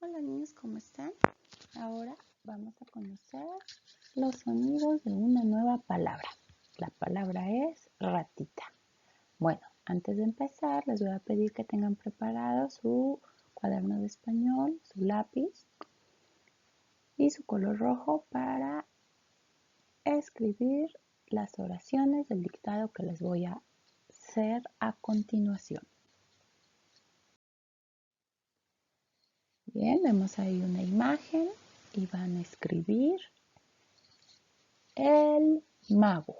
Hola niños, ¿cómo están? Ahora vamos a conocer los sonidos de una nueva palabra. La palabra es ratita. Bueno, antes de empezar les voy a pedir que tengan preparado su cuaderno de español, su lápiz y su color rojo para escribir las oraciones del dictado que les voy a hacer a continuación. Bien, vemos ahí una imagen y van a escribir el mago.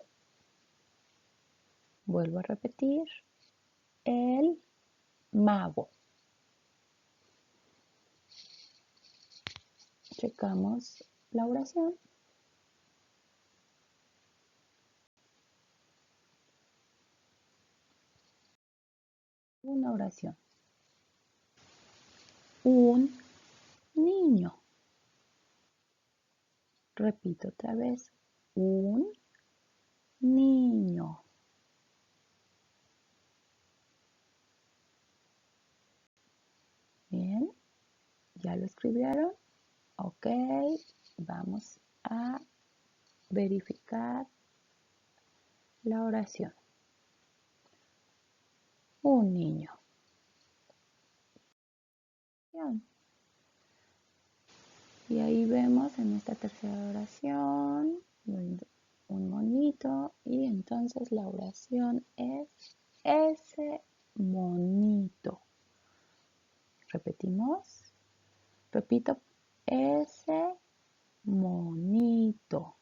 Vuelvo a repetir, el mago. Checamos la oración. Una oración. Un niño. Repito otra vez. Un niño. Bien, ¿ya lo escribieron? Ok, vamos a verificar la oración. Un niño. Y ahí vemos en esta tercera oración un monito y entonces la oración es ese monito. Repetimos. Repito, ese monito.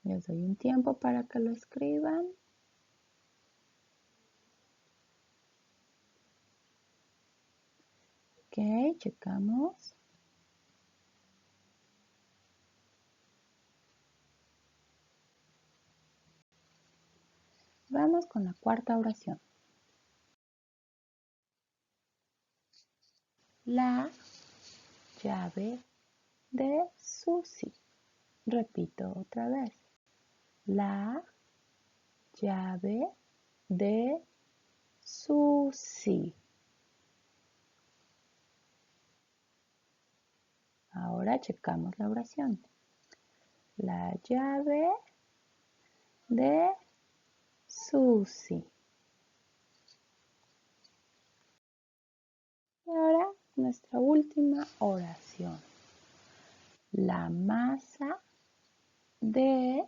Les doy un tiempo para que lo escriban. Ok, checamos. Vamos con la cuarta oración. La llave de Susi. Repito otra vez. La llave de Susi. Ahora checamos la oración. La llave de Susi. Y ahora nuestra última oración. La masa de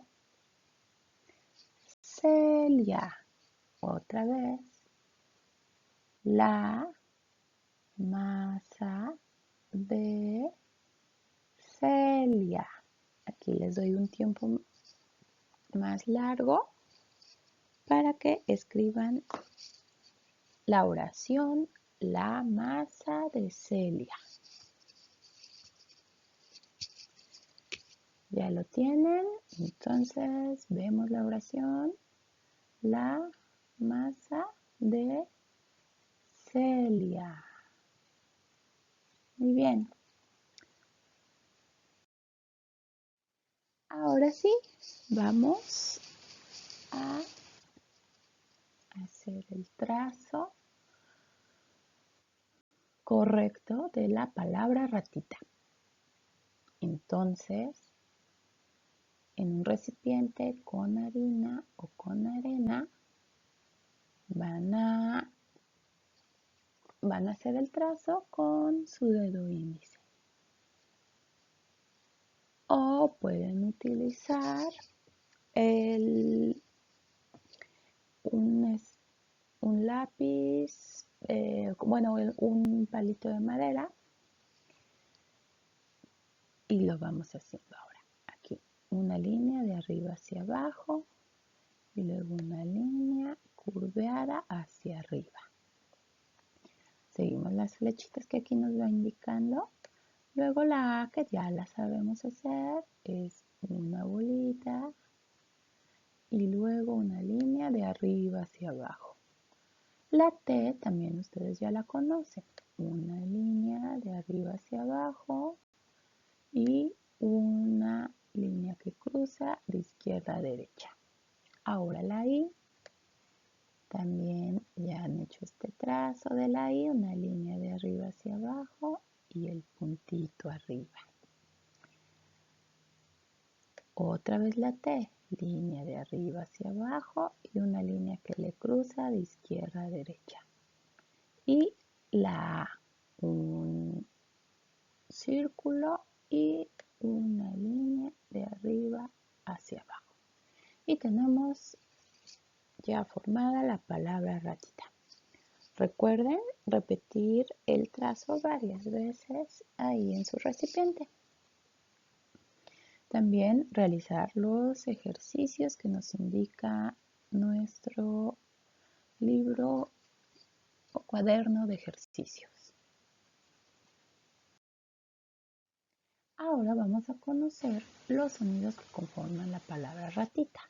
Celia. Otra vez. La masa de Celia. Aquí les doy un tiempo más largo para que escriban la oración, la masa de Celia. ¿Ya lo tienen? Entonces vemos la oración, la masa de Celia. Muy bien. Ahora sí, vamos a hacer el trazo correcto de la palabra ratita. Entonces, en un recipiente con harina o con arena, van a hacer el trazo con su dedo índice. O pueden utilizar un lápiz, un palito de madera y lo vamos haciendo ahora. Aquí una línea de arriba hacia abajo y luego una línea curveada hacia arriba. Seguimos las flechitas que aquí nos va indicando. Luego la A, que ya la sabemos hacer, es una bolita y luego una línea de arriba hacia abajo. La T también ustedes ya la conocen. Una línea de arriba hacia abajo y una línea que cruza de izquierda a derecha. Ahora la I. También ya han hecho este trazo de la I, una línea de arriba hacia abajo y el puntito arriba. Otra vez la T, línea de arriba hacia abajo y una línea que le cruza de izquierda a derecha. Y la A, un círculo y una línea de arriba hacia abajo. Y tenemos ya formada la palabra ratita. Recuerden repetir el trazo varias veces ahí en su recipiente. También realizar los ejercicios que nos indica nuestro libro o cuaderno de ejercicios. Ahora vamos a conocer los sonidos que conforman la palabra ratita.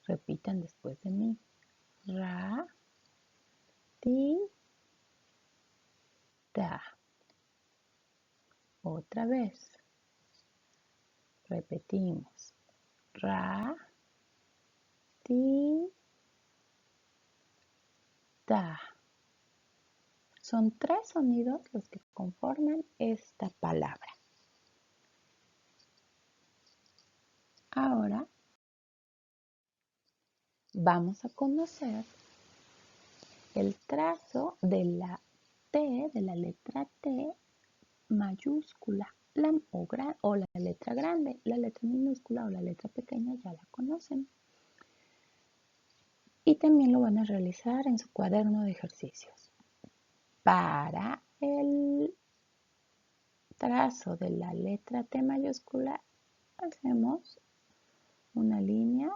Repitan después de mí. Ra, ti, ta. Otra vez. Repetimos. Ra, ti, ta. Son 3 sonidos los que conforman esta palabra. Ahora vamos a conocer el trazo de la T, de la letra T mayúscula o la letra grande. La letra minúscula o la letra pequeña ya la conocen. Y también lo van a realizar en su cuaderno de ejercicios. Para el trazo de la letra T mayúscula hacemos una línea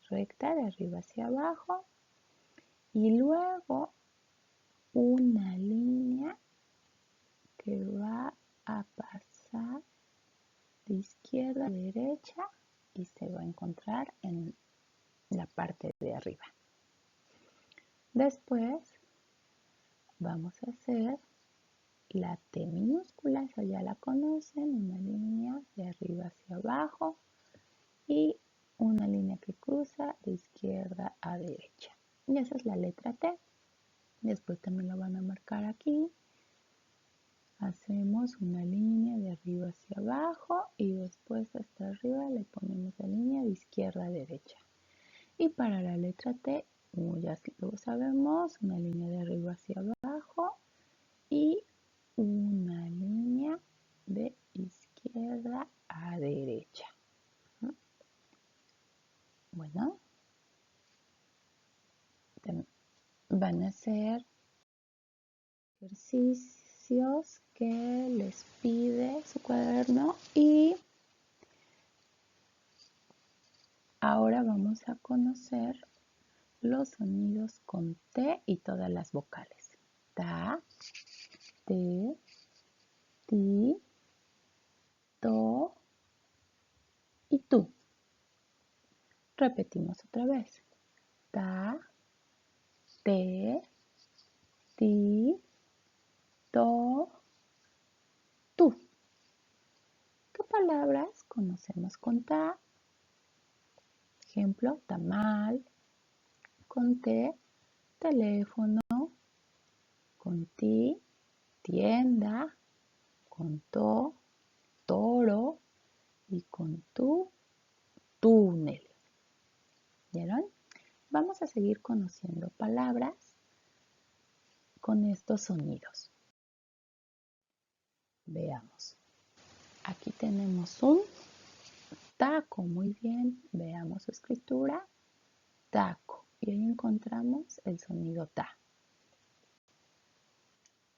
recta de arriba hacia abajo y luego una línea que va a pasar de izquierda a derecha y se va a encontrar en la parte de arriba. Después vamos a hacer la T minúscula, esa ya la conocen, una línea de arriba hacia abajo y una línea que cruza de izquierda a derecha. Y esa es la letra T. Después también lo van a marcar aquí. Hacemos una línea de arriba hacia abajo y después hasta arriba le ponemos la línea de izquierda a derecha. Y para la letra T, como ya lo sabemos, una línea de arriba hacia abajo y una línea de izquierda a derecha. Bueno, van a hacer ejercicios que les pide su cuaderno y ahora vamos a conocer los sonidos con T y todas las vocales. Ta, te, ti, to y tú. Repetimos otra vez. Ta, te, ti, to, tú. ¿Qué palabras conocemos con ta? Ejemplo, tamal. Con T, teléfono. Con ti, tienda. Con to, toro. Y con tú, túnel. ¿Vieron? Vamos a seguir conociendo palabras con estos sonidos. Veamos. Aquí tenemos un taco. Muy bien. Veamos su escritura. Taco. Y ahí encontramos el sonido ta.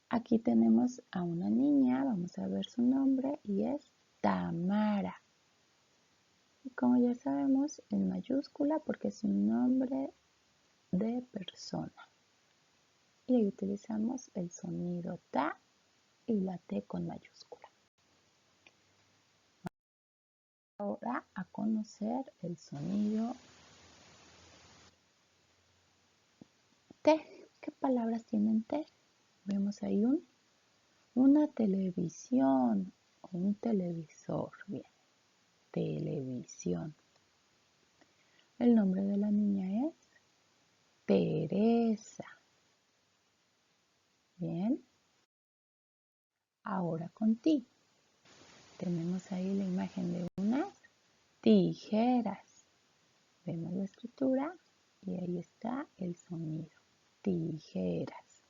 Aquí tenemos a una niña. Vamos a ver su nombre y es Tamara. Y como ya sabemos, en mayúscula porque es un nombre de persona. Y ahí utilizamos el sonido ta y la T con mayúscula. Ahora a conocer el sonido T. ¿Qué palabras tienen T? Vemos ahí una televisión o un televisor. Bien, televisión. El nombre de la niña es Teresa. Bien. Ahora con ti. Tenemos ahí la imagen de unas tijeras. Vemos la escritura y ahí está el sonido. Tijeras.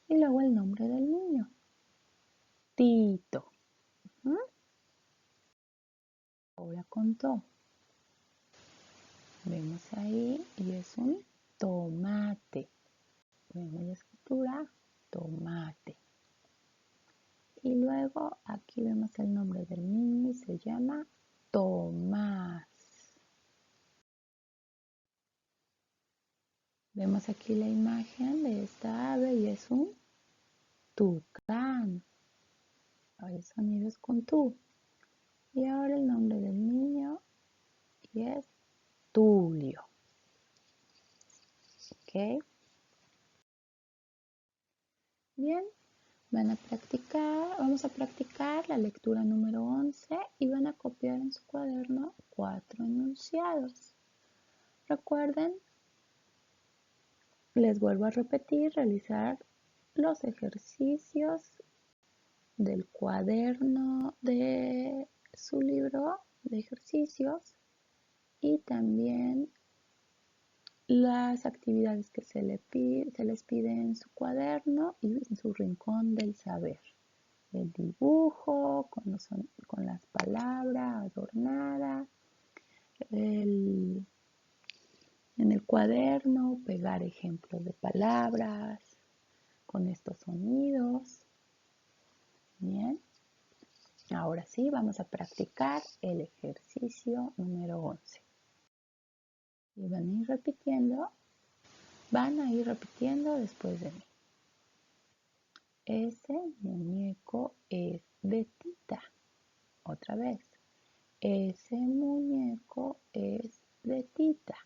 Y luego el nombre del niño. Tito. Ahora contó. Vemos ahí y es un tomate. Vemos la escritura, tomate. Y luego aquí vemos el nombre del niño y se llama Tomás. Vemos aquí la imagen de esta ave y es un tucán. Ahora el sonido es con tú. Y ahora el nombre del niño y es Tulio. ¿Ok? Bien, vamos a practicar la lectura número 11 y van a copiar en su cuaderno 4 enunciados. Recuerden, les vuelvo a repetir, realizar los ejercicios del cuaderno de su libro de ejercicios y también las actividades que se les pide en su cuaderno y en su rincón del saber. El dibujo con las palabras adornadas, en el cuaderno pegar ejemplos de palabras con estos sonidos. Bien, ahora sí vamos a practicar el ejercicio número 11. Y van a ir repitiendo después de mí. Ese muñeco es de Tita. Otra vez. Ese muñeco es de Tita.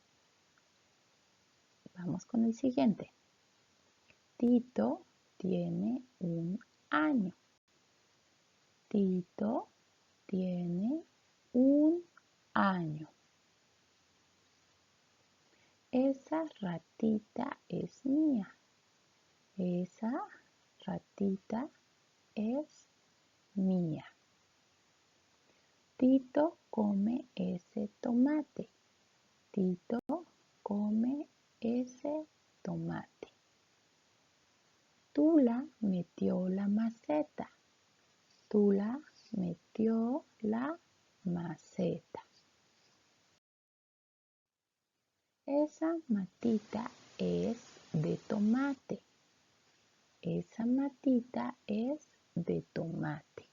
Vamos con el siguiente. Tito tiene un año. Tito tiene un año. Esa ratita es mía. Esa ratita es mía. Tito come ese tomate. Tito come ese tomate. Tula metió la maceta. Tula metió la maceta. Esa matita es de tomate. Esa matita es de tomate.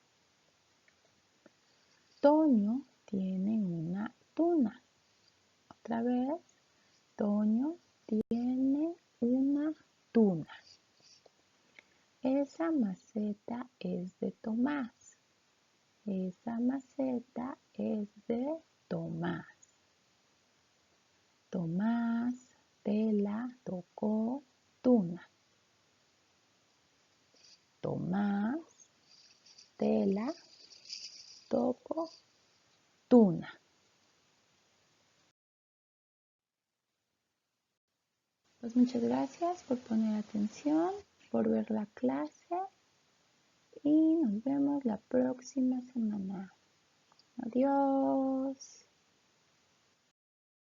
Toño tiene una tuna. Otra vez, Toño tiene una tuna. Esa maceta es de Tomás. Esa maceta es de Tomás. Tomás Tela tocó tuna. Tomás Tela tocó tuna. Pues muchas gracias por poner atención, por ver la clase y nos vemos la próxima semana. Adiós.